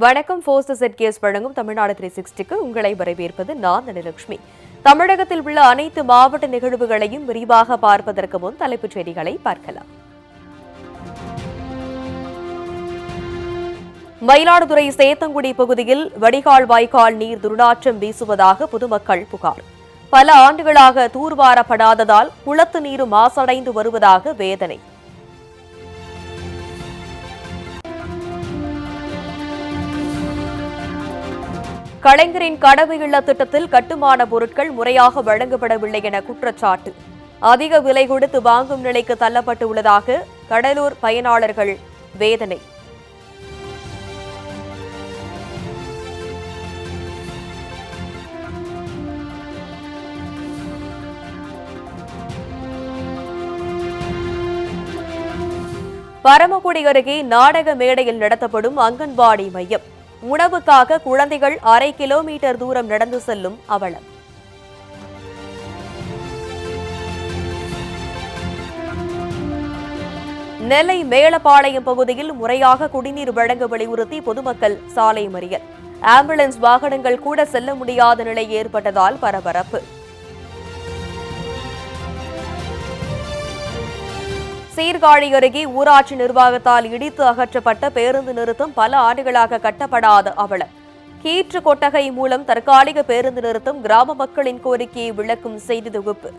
வணக்கம். ZKS வழங்கும் தமிழ்நாடு 360க்கு உங்களை வரவேற்பது நான் தனலட்சுமி. தமிழகத்தில் உள்ள அனைத்து மாவட்ட நிகழ்வுகளையும் விரிவாக பார்ப்பதற்கு முன் தலைப்புச் செய்திகளை பார்க்கலாம். மயிலாடுதுறை சேத்தங்குடி பகுதியில் வடிகால் வாய்க்கால் நீர் துர்நாற்றம் வீசுவதாக பொதுமக்கள் புகார். பல ஆண்டுகளாக தூர்வாரப்படாததால் குளத்து நீரும் மாசடைந்து வருவதாக வேதனை. கலைஞரின் கனவு இல்ல திட்டத்தில் கட்டுமான பொருட்கள் முறையாக வழங்கப்படவில்லை என குற்றச்சாட்டு. அதிக விலை கொடுத்து வாங்கும் நிலைக்கு தள்ளப்பட்டுள்ளதாக கடலூர் பயனாளர்கள் வேதனை. பரமக்குடி அருகே நாடக மேடையில் நடத்தப்படும் அங்கன்வாடி மையம். உணவுக்காக குழந்தைகள் 1/2 கிலோமீட்டர் தூரம் நடந்து செல்லும் அவலம். நெல்லை மேலப்பாளையம் பகுதியில் முறையாக குடிநீர் வழங்க வலியுறுத்தி பொதுமக்கள் சாலை மறியல். ஆம்புலன்ஸ் வாகனங்கள் கூட செல்ல முடியாத நிலை ஏற்பட்டதால் பரபரப்பு. சீர்காழி அருகே ஊராட்சி நிர்வாகத்தால் இடித்து அகற்றப்பட்ட பேருந்து நிறுத்தம் பல ஆண்டுகளாக கட்டப்படாத அவலம். கீற்று கொட்டகை மூலம் தற்காலிக பேருந்து நிறுத்தம் கிராம மக்களின் கோரிக்கையை விளக்கும் செய்தி தொகுப்பு.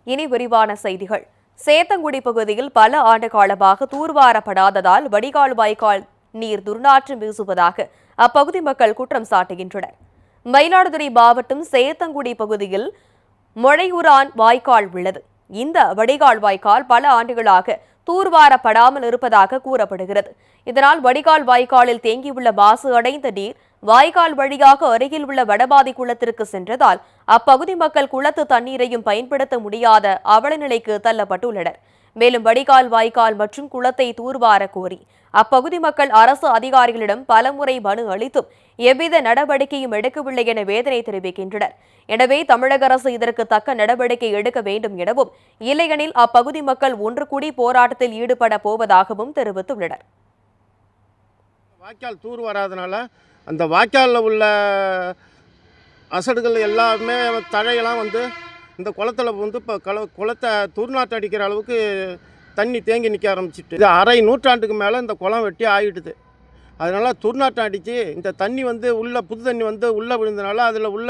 இனி விரிவான செய்திகள். சேத்தங்குடி பகுதியில் பல ஆண்டு காலமாக தூர்வாரப்படாததால் வடிகால் வாய்க்கால் நீர் துர்நாற்றம் வீசுவதாக அப்பகுதி மக்கள் குற்றம் சாட்டுகின்றனர். மயிலாடுதுறை மாவட்டம் சேத்தங்குடி பகுதியில் மொழையூரான் வாய்க்கால் உள்ளது. இந்த வடிகால் வாய்க்கால் பல ஆண்டுகளாக தூர்வாரப்படாமல் இருப்பதாக கூறப்படுகிறது. இதனால் வடிகால் வாய்க்காலில் தேங்கியுள்ள மாசு அடைந்த நீர் வாய்க்கால் வழியாக அருகில் உள்ள வடபாதி குளத்திற்கு சென்றதால் அப்பகுதி மக்கள் குளத்து தண்ணீரையும் பயன்படுத்த முடியாத அவலநிலைக்கு தள்ளப்பட்டுள்ளனர். மேலும் வடிகால் வாய்க்கால் மற்றும் குளத்தை தூர்வார கோரி அப்பகுதி மக்கள் அரசு அதிகாரிகளிடம் பலமுறை மனு அளித்தும் எவ்வித நடவடிக்கையும் எடுக்கவில்லை என வேதனை தெரிவிக்கின்றனர். எனவே தமிழக அரசு இதற்கு தக்க நடவடிக்கை எடுக்க வேண்டும் எனவும், இல்லையெனில் அப்பகுதி மக்கள் ஒன்று கூடி போராட்டத்தில் ஈடுபட போவதாகவும் தெரிவித்துள்ளனர். வாய்க்கால் தூர் வராதனால அந்த வாய்க்காலில் உள்ள அசடுகள் எல்லாமே தழையெல்லாம் இந்த குளத்தில் இப்போ குளத்தை துர்நாற்றம் அடிக்கிற அளவுக்கு தண்ணி தேங்கி நிற்க ஆரம்பிச்சிட்டு, இது 1/2 நூற்றாண்டுக்கு மேலே இந்த குளம் வெட்டி ஆகிடுது. அதனால் துர்நாற்றம் அடித்து இந்த தண்ணி உள்ள புது தண்ணி உள்ளே விழுந்தனால அதில் உள்ள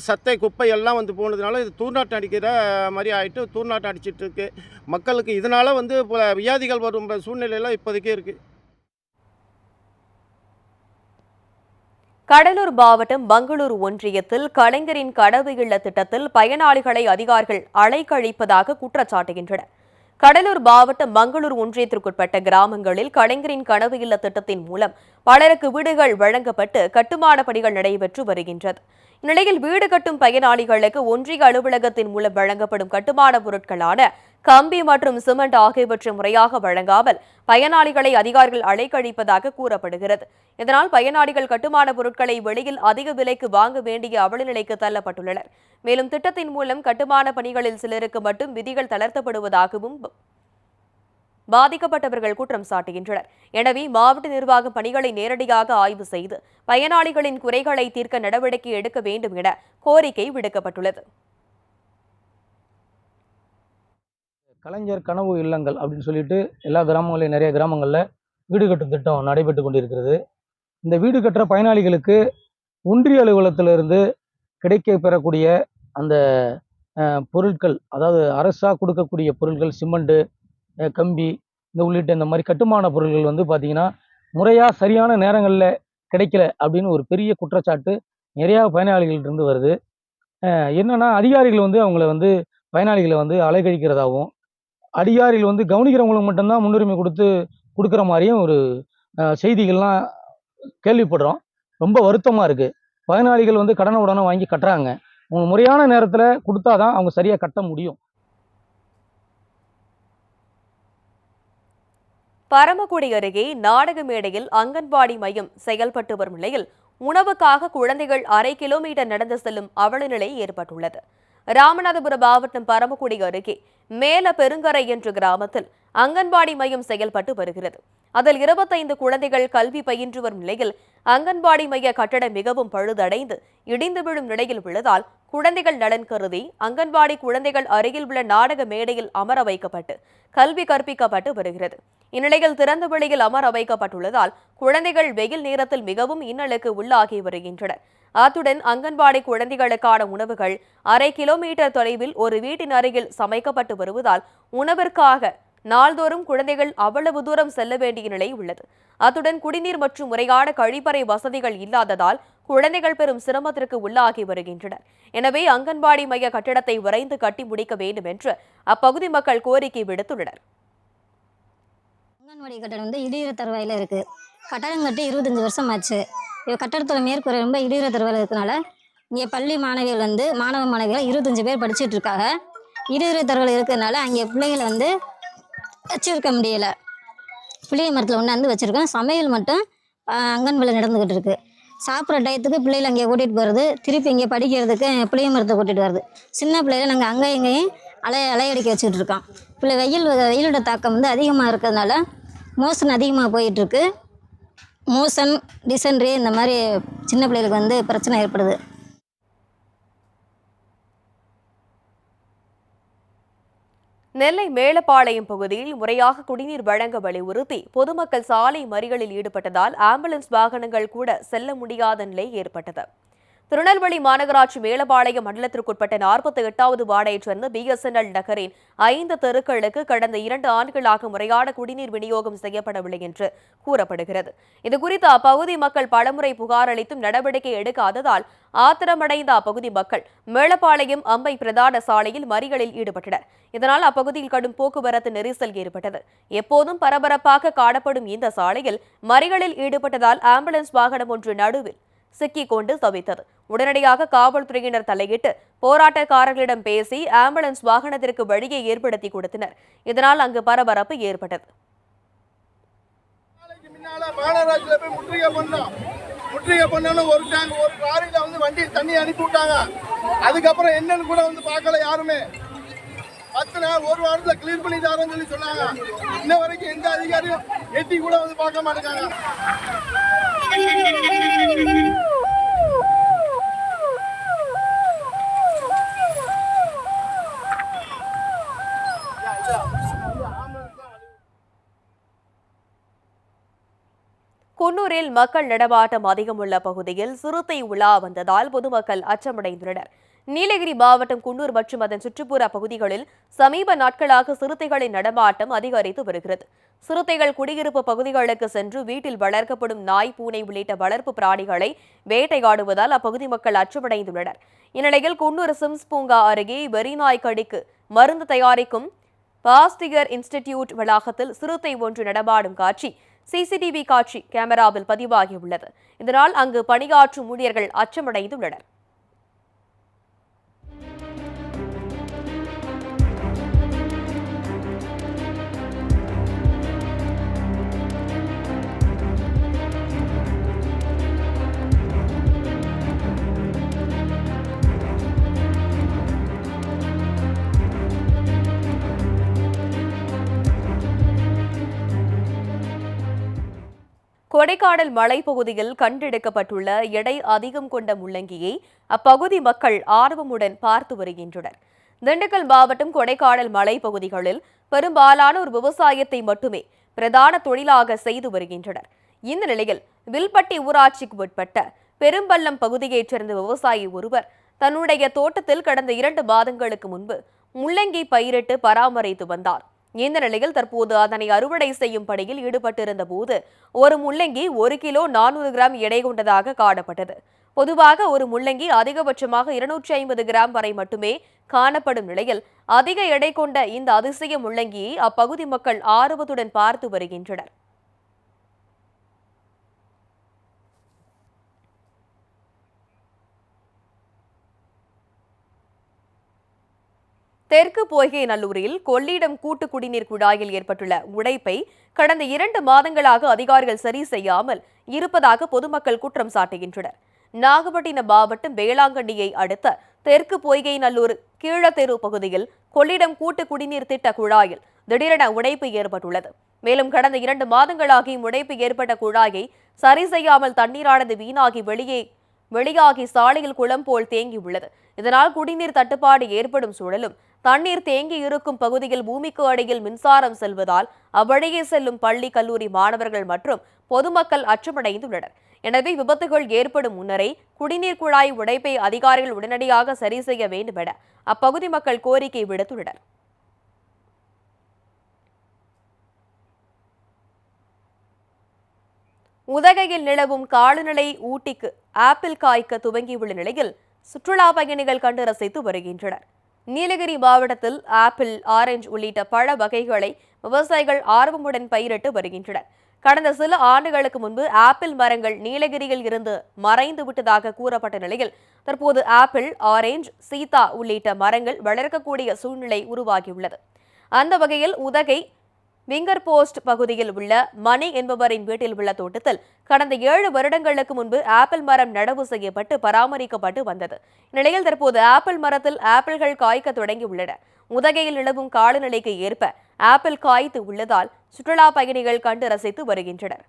சத்தை குப்பை எல்லாம் போனதுனால இது துர்நாற்றம் அடிக்கிற மாதிரி ஆகிட்டு துர்நாற்றம் அடிச்சிட்டு இருக்கு. மக்களுக்கு இதனால் இப்போ வியாதிகள் வரும் சூழ்நிலையெல்லாம் இப்போதைக்கே இருக்குது. கடலூர் மாவட்டம் மங்களூர் ஒன்றியத்தில் கலைஞரின் கனவு இல்ல திட்டத்தில் பயனாளிகளை அதிகாரிகள் அலைக்கழிப்பதாக குற்றச்சாட்டுகின்றனர். கடலூர் மாவட்டம் மங்களூர் ஒன்றியத்திற்குட்பட்ட கிராமங்களில் கலைஞரின் கனவு இல்ல திட்டத்தின் மூலம் பலருக்கு வீடுகள் வழங்கப்பட்டு கட்டுமான பணிகள் நடைபெற்று வருகின்றது. இந்நிலையில் வீடு கட்டும் பயனாளிகளுக்கு ஒன்றிய அலுவலகத்தின் மூலம் வழங்கப்படும் கட்டுமான பொருட்களான கம்பி மற்றும் சிமெண்ட் ஆகியவற்றை முறையாக வழங்காமல் பயனாளிகளை அதிகாரிகள் அலைக்கழிப்பதாக கூறப்படுகிறது. இதனால் பயனாளிகள் கட்டுமான பொருட்களை வெளியில் அதிக விலைக்கு வாங்க வேண்டிய அவலநிலைக்கு தள்ளப்பட்டுள்ளனர். மேலும் திட்டத்தின் மூலம் கட்டுமான பணிகளில் சிலருக்கு மட்டும் விதிகள் தளர்த்தப்படுவதாகவும் பாதிக்கப்பட்டவர்கள் குற்றம் சாட்டுகின்றனர். எனவே மாவட்ட நிர்வாகம் பணிகளை நேரடியாக ஆய்வு செய்து பயனாளிகளின் குறைகளை தீர்க்க நடவடிக்கை எடுக்க வேண்டும் என கோரிக்கை விடுக்கப்பட்டுள்ளது. கலைஞர் கனவு இல்லங்கள் அப்படின்னு சொல்லிட்டு எல்லா கிராமங்களையும் நிறைய கிராமங்களில் வீடு கட்டும் திட்டம் நடைபெற்று கொண்டிருக்கிறது. இந்த வீடு கட்டுற பயனாளிகளுக்கு ஒன்றிய அலுவலகத்திலிருந்து கிடைக்க பெறக்கூடிய அந்த பொருட்கள், அதாவது அரசாக கொடுக்கக்கூடிய பொருட்கள், சிமெண்ட்டு, கம்பி உள்ளிட்ட இந்த மாதிரி கட்டுமான பொருட்கள் பார்த்தீங்கன்னா முறையாக சரியான நேரங்களில் கிடைக்கல அப்படின்னு ஒரு பெரிய குற்றச்சாட்டு நிறையா பயனாளிகள்கிட்ட வருது. என்னன்னா அதிகாரிகள் அவங்கள பயனாளிகளை அலைக்கழிக்கிறதாகவும், அதிகாரிகள் கவனிக்கிறவங்களுக்கு மட்டும்தான் முன்னுரிமை கொடுக்குற மாதிரியும் ஒரு செய்திகள்லாம் கேள்விப்படுறோம். ரொம்ப வருத்தமாக இருக்குது. பயனாளிகள் கடனை உடனே வாங்கி கட்டுறாங்க. அவங்க முறையான நேரத்தில் கொடுத்தாதான் அவங்க சரியாக கட்ட முடியும். பரமக்குடி அருகே நாடக மேடையில் அங்கன்வாடி மையம் செயல்பட்டு வரும் நிலையில் உணவுக்காக குழந்தைகள் 1/2 கிலோமீட்டர் நடந்து செல்லும் அவலநிலை ஏற்பட்டுள்ளது. ராமநாதபுரம் மாவட்டம் பரமக்குடி அருகே மேல பெருங்கரை என்ற கிராமத்தில் அங்கன்வாடி மையம் செயல்பட்டு வருகிறது. அதில் 25 குழந்தைகள் கல்வி பயின்று வரும் நிலையில் அங்கன்வாடி மைய கட்டடம் மிகவும் பழுதடைந்து இடிந்து விழும் நிலையில் உள்ளதால் குழந்தைகள் நலன் கருதி அங்கன்வாடி குழந்தைகள் அருகில் உள்ள நாடக மேடையில் அமர வைக்கப்பட்டு கல்வி கற்பிக்கப்பட்டு வருகிறது. இந்நிலையில் திறந்த வெளியில் அமர வைக்கப்பட்டுள்ளதால் குழந்தைகள் வெயில் நேரத்தில் மிகவும் இன்னலுக்கு உள்ளாகி வருகின்றனர். அத்துடன் அங்கன்வாடி குழந்தைகளுக்கான உணவுகள் 1/2 கிலோமீட்டர் தொலைவில் ஒரு வீட்டின் அருகில் சமைக்கப்பட்டு வருவதால் உணவிற்காக நாள்தோறும் குழந்தைகள் அவ்வளவு தூரம் செல்ல வேண்டிய நிலை உள்ளது. அத்துடன் குடிநீர் மற்றும் முறையான கழிப்பறை வசதிகள் இல்லாததால் குழந்தைகள் பெரும் சிரமத்திற்கு உள்ளாகி வருகின்றனர். எனவே அங்கன்வாடி மைய கட்டிடத்தை விரைந்து கட்டி முடிக்க வேண்டும் என்று அப்பகுதி மக்கள் கோரிக்கை விடுத்துள்ளனர். அங்கன்வாடி கட்டடம் இடிகிற தருவாயில் இருக்குது. கட்டடம் கட்டி 25 வருஷம் ஆச்சு. கட்டடத்தோட மேற்கூரை ரொம்ப இடிகிற தருவாயில் இருக்கனால இங்கே பள்ளி மாணவிகள் மாணவ மாணவிகள் 25 பேர் படிச்சுட்டு இருக்காங்க. இடிகிற தருவாயில் இருக்கிறதுனால அங்கே பிள்ளைகளை வச்சிருக்க முடியலை. புளிய மரத்தில் ஒன்றாந்து வச்சுருக்கோம். சமையல் மட்டும் அங்கன்வாடியில் நடந்துக்கிட்டு இருக்கு. சாப்பிட்ற டயத்துக்கு பிள்ளைகளை அங்கே கூட்டிகிட்டு போகிறது, திருப்பி இங்கே படிக்கிறதுக்கு புளிய மரத்தை கூட்டிகிட்டு வருது. சின்ன பிள்ளைகளை நாங்கள் அங்கே இங்கேயும் அலையடிக்க வச்சுக்கிட்டு இருக்கோம். வெயிலோட தாக்கம் அதிகமாக இருக்கிறதுனால மோஷன் அதிகமாக போயிட்டுருக்கு. மோஷன், டிசென்ட்ரி இந்த மாதிரி சின்ன பிள்ளைகளுக்கு பிரச்சனை ஏற்படுது. நெல்லை மேலப்பாளையம் பகுதியில் முறையாக குடிநீர் வழங்க வலியுறுத்தி பொதுமக்கள் சாலை மறியலில் ஈடுபட்டதால் ஆம்புலன்ஸ் வாகனங்கள் கூட செல்ல முடியாத நிலை ஏற்பட்டது. திருநெல்வேலி மாநகராட்சி மேலப்பாளையம் மண்டலத்திற்குட்பட்ட 48வது வார்டைச் சேர்ந்த BSNL நகரின் 5 தெருக்களுக்கு கடந்த 2 ஆண்டுகளாக முறையான குடிநீர் விநியோகம் செய்யப்படவில்லை என்று கூறப்படுகிறது. இதுகுறித்து அப்பகுதி மக்கள் பலமுறை புகார் அளித்தும் நடவடிக்கை எடுக்காததால் ஆத்திரமடைந்த அப்பகுதி மக்கள் மேலப்பாளையம் அம்பை பிரதான சாலையில் மறியலில் ஈடுபட்டனர். இதனால் அப்பகுதியில் கடும் போக்குவரத்து நெரிசல் ஏற்பட்டது. எப்போதும் பரபரப்பாக காணப்படும் இந்த சாலையில் மறியலில் ஈடுபட்டதால் ஆம்புலன்ஸ் வாகனம் ஒன்று நடுவில் சிக்கிக் கொண்டு தவித்தது. உடனடியாக காவல்துறையினர் தலையிட்டு போராட்டக்காரர்களிடம் பேசி ஆம்புலன்ஸ் வாகனத்திற்கு வழியை ஏற்படுத்தி கொடுத்தனர். இதனால் அங்கு பரபரப்பு ஏற்பட்டது. முற்றுகை பண்ணாலும் ஒரு லாரியில வண்டி தண்ணி அனுப்பி விட்டாங்க. அதுக்கப்புறம் என்னன்னு கூட பார்க்கல யாருமே. 10 நாள் ஒரு வாரத்துல கிளீன் பண்ணி தரேன்னு சொல்லி சொன்னாங்க. இன்ன வரைக்கும் எந்த அதிகாரியும் எட்டி கூட பார்க்க மாட்டேங்காங்க. குன்னூரில் மக்கள் நடமாட்டம் அதிகம் உள்ள பகுதியில் சிறுத்தை உலா வந்ததால் பொதுமக்கள் அச்சமடைந்துள்ளனர். நீலகிரி மாவட்டம் குன்னூர் மற்றும் அதன் சுற்றுப்புற பகுதிகளில் சமீப நாட்களாக சிறுத்தைகளின் நடமாட்டம் அதிகரித்து வருகிறது. சிறுத்தைகள் குடியிருப்பு பகுதிகளுக்கு சென்று வீட்டில் வளர்க்கப்படும் நாய், பூனை உள்ளிட்ட வளர்ப்பு பிராணிகளை வேட்டையாடுவதால் அப்பகுதி மக்கள் அச்சமடைந்துள்ளனர். இந்நிலையில் குன்னூர் சிம்ஸ் பூங்கா அருகே வெறிநாய் கடிக்கு மருந்து தயாரிக்கும் பாஸ்டியர் இன்ஸ்டிடியூட் வளாகத்தில் சிறுத்தை ஒன்று நடமாடும் காட்சி CCTV காட்சி கேமராவில் பதிவாகியுள்ளது. இதனால் அங்கு பணியாற்றும் ஊழியர்கள் அச்சமடைந்துள்ளனர். கொடைக்கானல் மலைப்பகுதியில் கண்டெடுக்கப்பட்டுள்ள எடை அதிகம் கொண்ட முள்ளங்கியை அப்பகுதி மக்கள் ஆர்வமுடன் பார்த்து வருகின்றனர். திண்டுக்கல் மாவட்டம் கொடைக்கானல் மலைப்பகுதிகளில் பெரும்பாலானோர் விவசாயத்தை மட்டுமே பிரதான தொழிலாக செய்து வருகின்றனர். இந்த நிலையில் வில்பட்டி ஊராட்சிக்கு உட்பட்ட பெரும்பள்ளம் பகுதியைச் சேர்ந்த விவசாயி ஒருவர் தன்னுடைய தோட்டத்தில் கடந்த 2 மாதங்களுக்கு முன்பு முள்ளங்கி பயிரிட்டு பராமரித்து வந்தார். இந்த நிலையில் தற்போது அதனை அறுவடை செய்யும் பணியில் ஈடுபட்டிருந்த போது ஒரு முள்ளங்கி 1 கிலோ 400 கிராம் எடை கொண்டதாக காணப்பட்டது. பொதுவாக ஒரு முள்ளங்கி அதிகபட்சமாக 250 கிராம் வரை மட்டுமே காணப்படும் நிலையில் அதிக எடை கொண்ட இந்த அதிசய முள்ளங்கியை அப்பகுதி மக்கள் ஆர்வத்துடன் பார்த்து வருகின்றனர். தெற்கு பொய்கை நல்லூரில் கொள்ளிடம் கூட்டு குடிநீர் குழாயில் ஏற்பட்டுள்ள உடைப்பை கடந்த 2 மாதங்களாக அதிகாரிகள் சரி செய்யாமல் இருப்பதாக பொதுமக்கள் குற்றம் சாட்டுகின்றனர். நாகப்பட்டினம் மாவட்டம் வேளாங்கண்ணியை அடுத்த தெற்கு பொய்கைநல்லூர் கீழத்தெரு பகுதியில் கொள்ளிடம் கூட்டு குடிநீர் திட்ட குழாயில் திடீரென உடைப்பு ஏற்பட்டுள்ளது. மேலும் கடந்த 2 மாதங்களாகி உடைப்பு ஏற்பட்ட குழாயை சரி செய்யாமல் தண்ணீரானது வெளியாகி சாலையில் குளம் போல் தேங்கியுள்ளது. இதனால் குடிநீர் தட்டுப்பாடு ஏற்படும் சூழலும் தண்ணீர் தேங்கி இருக்கும் பகுதியில் பூமிக்கு அடியில் மின்சாரம் செல்வதால் அவ்வழியே செல்லும் பள்ளி கல்லூரி மாணவர்கள் மற்றும் பொதுமக்கள் அச்சமடைந்துள்ளனர். எனவே விபத்துகள் ஏற்படும் முன்னரே குடிநீர் குழாய் உடைப்பை அதிகாரிகள் உடனடியாக சரி செய்ய வேண்டும் என அப்பகுதி மக்கள் கோரிக்கை விடுத்துள்ளனர். உதகையில் நிலவும் காலநிலை ஊட்டிக்கு ஆப்பிள் காய்க்க துவங்கியுள்ள நிலையில் சுற்றுலா பயணிகள் கண்டு ரசித்து வருகின்றனர். நீலகிரி மாவட்டத்தில் ஆப்பிள், ஆரஞ்சு உள்ளிட்ட பழ வகைகளை விவசாயிகள் ஆர்வமுடன் பயிரிட்டு வருகின்றனர். கடந்த சில ஆண்டுகளுக்கு முன்பு ஆப்பிள் மரங்கள் நீலகிரியில் இருந்து மறைந்து விட்டதாக கூறப்பட்ட நிலையில் தற்போது ஆப்பிள், ஆரஞ்சு, சீதா உள்ளிட்ட மரங்கள் வளர்க்கக்கூடிய சூழ்நிலை உருவாகியுள்ளது. அந்த வகையில் உதகை விங்கர் போஸ்ட் பகுதியில் உள்ள மணி என்பவரின் வீட்டில் உள்ள தோட்டத்தில் கடந்த 7 வருடங்களுக்கு முன்பு ஆப்பிள் மரம் நடவு செய்யப்பட்டு பராமரிக்கப்பட்டு வந்தது. இந்நிலையில் தற்போது ஆப்பிள் மரத்தில் ஆப்பிள்கள் காய்க்க தொடங்கியுள்ளன. உதகையில் நிலவும் காலநிலைக்கு ஏற்ப ஆப்பிள் காய்த்து உள்ளதால் சுற்றுலா பயணிகள் கண்டு ரசித்து வருகின்றனர்.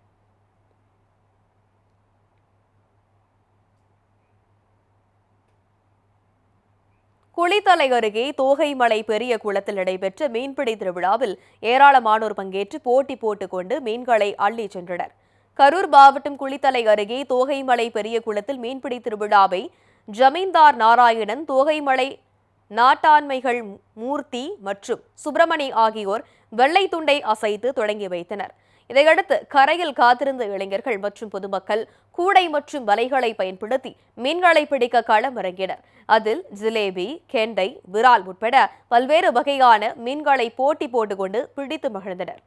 குளித்தலை அருகே தோகைமலை பெரிய குளத்தில் நடைபெற்ற மீன்பிடி திருவிழாவில் ஏராளமானோர் பங்கேற்று போட்டி போட்டுக்கொண்டு மீன்களை அள்ளி சென்றனர். கரூர் மாவட்டம் குளித்தலை அருகே தோகைமலை பெரிய குளத்தில் மீன்பிடி திருவிழாவை ஜமீன்தார் நாராயணன், தோகைமலை நாட்டாண்மைகள் மூர்த்தி மற்றும் சுப்பிரமணி ஆகியோர் வெள்ளை துண்டை அசைத்து தொடங்கி வைத்தனர். இதையடுத்து கரையில் காத்திருந்த இளைஞர்கள் மற்றும் பொதுமக்கள் கூடை மற்றும் வலைகளை பயன்படுத்தி மீன்களை பிடிக்க களமிறங்கினர். அதில் ஜிலேபி, கெண்டை, விரால் உட்பட பல்வேறு வகையான மீன்களை போட்டி போட்டுக்கொண்டு பிடித்து மகிழ்ந்தனர்.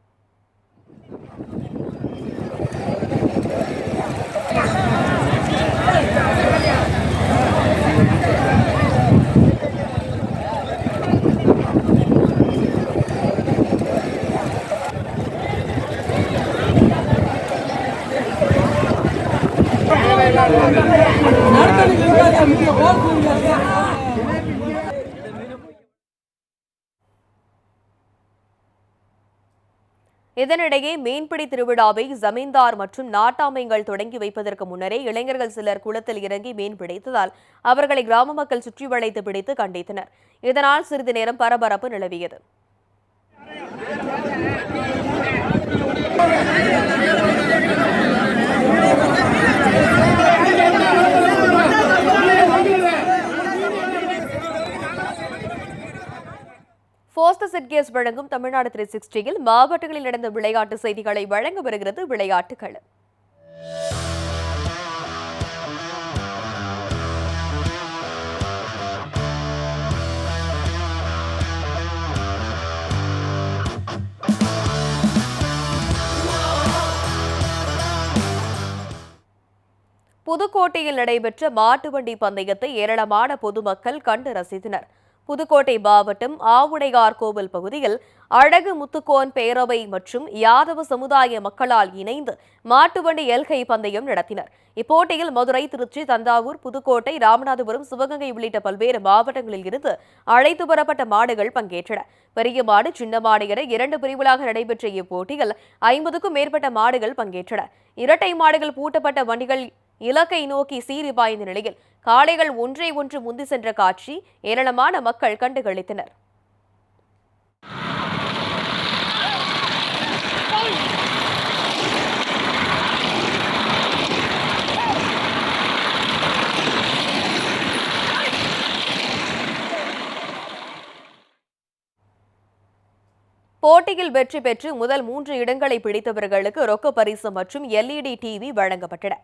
இதனிடையே மீன்பிடி திருவிழாவை ஜமீன்தார் மற்றும் நாட்டாமைகள் தொடங்கி வைப்பதற்கு முன்னரே இளைஞர்கள் சிலர் குளத்தில் இறங்கி மீன் பிடித்ததால் அவர்களை கிராம மக்கள் சுற்றி வளைத்து பிடித்து கண்டித்தனர். இதனால் சிறிது நேரம் பரபரப்பு நிலவியது. போஸ்ட் வழங்கும் தமிழ்நாடு 360 மாவட்டங்களில் நடந்த விளையாட்டு செய்திகளை வழங்க வருகிறது விளையாட்டுகள். புதுக்கோட்டையில் நடைபெற்ற மாட்டுவண்டி பந்தயத்தை ஏராளமான பொதுமக்கள் கண்டு ரசித்தனர். புதுக்கோட்டை மாவட்டம் ஆவுடையார் கோவில் பகுதியில் அழகு முத்துக்கோன் பேரவை மற்றும் யாதவ சமுதாய மக்களால் இணைந்து மாட்டுவண்டி எல்கை பந்தயம் நடத்தினர். இப்போட்டியில் மதுரை, திருச்சி, தஞ்சாவூர், புதுக்கோட்டை, ராமநாதபுரம், சிவகங்கை உள்ளிட்ட பல்வேறு மாவட்டங்களில் இருந்து அழைத்து வரப்பட்ட மாடுகள் பங்கேற்றன. பெரிய மாடு, சின்ன மாடு என 2 பிரிவுகளாக நடைபெற்ற இப்போட்டியில் 50க்கும் மேற்பட்ட மாடுகள் பங்கேற்றன. இரட்டை மாடுகள் பூட்டப்பட்ட வண்டிகள் இலக்கை நோக்கி சீறி பாய்ந்த நிலையில் காளைகள் ஒன்றை ஒன்று முந்தி சென்ற காட்சி ஏராளமான மக்கள் கண்டுகளித்தனர். போட்டியில் வெற்றி பெற்று முதல் 3 இடங்களை பிடித்தவர்களுக்கு ரொக்க பரிசு மற்றும் LED டிவி வழங்கப்பட்டன.